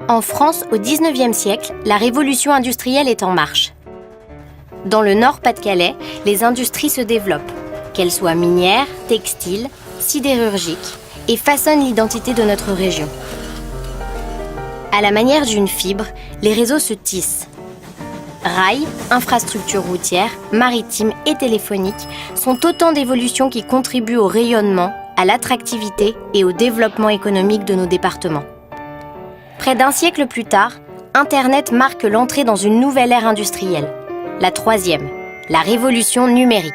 En France, au XIXe siècle, la révolution industrielle est en marche. Dans le Nord-Pas-de-Calais, les industries se développent, qu'elles soient minières, textiles, sidérurgiques, et façonnent l'identité de notre région. À la manière d'une fibre, les réseaux se tissent. Rails, infrastructures routières, maritimes et téléphoniques sont autant d'évolutions qui contribuent au rayonnement, à l'attractivité et au développement économique de nos départements. Près d'un siècle plus tard, Internet marque l'entrée dans une nouvelle ère industrielle, la troisième, la révolution numérique.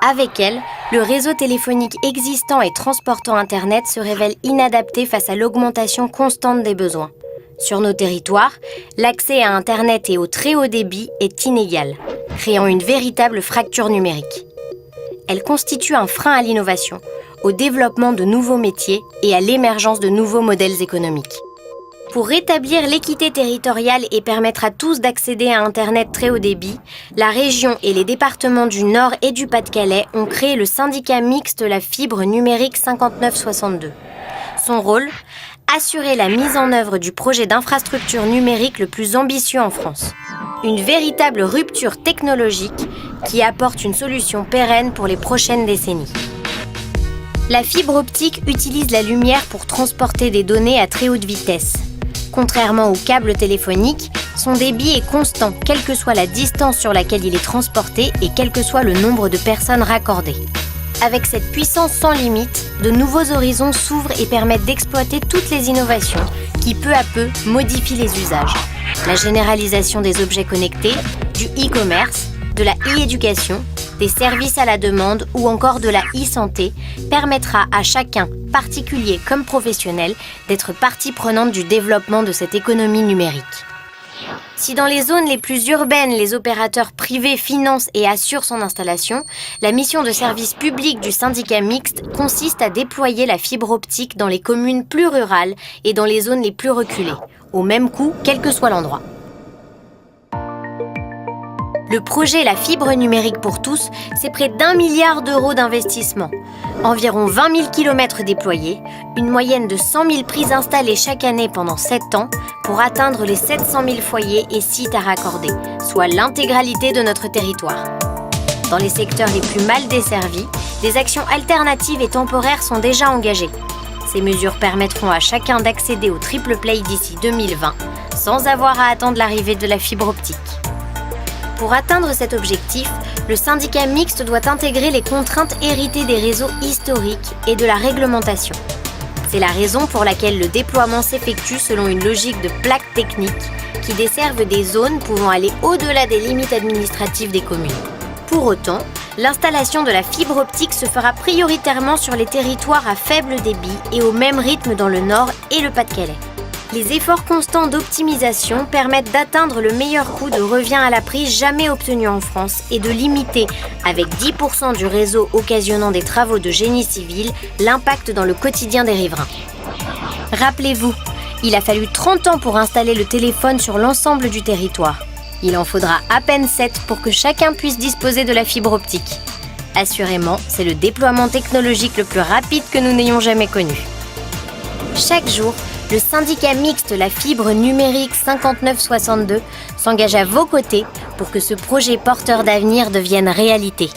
Avec elle, le réseau téléphonique existant et transportant Internet se révèle inadapté face à l'augmentation constante des besoins. Sur nos territoires, l'accès à Internet et au très haut débit est inégal, créant une véritable fracture numérique. Elle constitue un frein à l'innovation, au développement de nouveaux métiers et à l'émergence de nouveaux modèles économiques. Pour rétablir l'équité territoriale et permettre à tous d'accéder à Internet très haut débit, la région et les départements du Nord et du Pas-de-Calais ont créé le syndicat mixte La Fibre Numérique 5962. Son rôle ? Assurer la mise en œuvre du projet d'infrastructure numérique le plus ambitieux en France. Une véritable rupture technologique qui apporte une solution pérenne pour les prochaines décennies. La fibre optique utilise la lumière pour transporter des données à très haute vitesse. Contrairement au câble téléphonique, son débit est constant, quelle que soit la distance sur laquelle il est transporté et quel que soit le nombre de personnes raccordées. Avec cette puissance sans limite, de nouveaux horizons s'ouvrent et permettent d'exploiter toutes les innovations qui, peu à peu, modifient les usages. La généralisation des objets connectés, du e-commerce, de la e-éducation, des services à la demande ou encore de la e-santé permettra à chacun, particulier comme professionnel, d'être partie prenante du développement de cette économie numérique. Si dans les zones les plus urbaines, les opérateurs privés financent et assurent son installation, la mission de service public du syndicat mixte consiste à déployer la fibre optique dans les communes plus rurales et dans les zones les plus reculées, au même coût, quel que soit l'endroit. Le projet La Fibre Numérique pour tous, c'est près d'1 milliard d'euros d'investissement, environ 20 000 km déployés, une moyenne de 100 000 prises installées chaque année pendant 7 ans pour atteindre les 700 000 foyers et sites à raccorder, soit l'intégralité de notre territoire. Dans les secteurs les plus mal desservis, des actions alternatives et temporaires sont déjà engagées. Ces mesures permettront à chacun d'accéder au triple play d'ici 2020, sans avoir à attendre l'arrivée de la fibre optique. Pour atteindre cet objectif, le syndicat mixte doit intégrer les contraintes héritées des réseaux historiques et de la réglementation. C'est la raison pour laquelle le déploiement s'effectue selon une logique de plaques techniques qui desservent des zones pouvant aller au-delà des limites administratives des communes. Pour autant, l'installation de la fibre optique se fera prioritairement sur les territoires à faible débit et au même rythme dans le Nord et le Pas-de-Calais. Les efforts constants d'optimisation permettent d'atteindre le meilleur coût de revient à la prise jamais obtenu en France et de limiter, avec 10% du réseau occasionnant des travaux de génie civil, l'impact dans le quotidien des riverains. Rappelez-vous, il a fallu 30 ans pour installer le téléphone sur l'ensemble du territoire. Il en faudra à peine 7 pour que chacun puisse disposer de la fibre optique. Assurément, c'est le déploiement technologique le plus rapide que nous n'ayons jamais connu. Chaque jour, le syndicat mixte La Fibre Numérique 5962 s'engage à vos côtés pour que ce projet porteur d'avenir devienne réalité.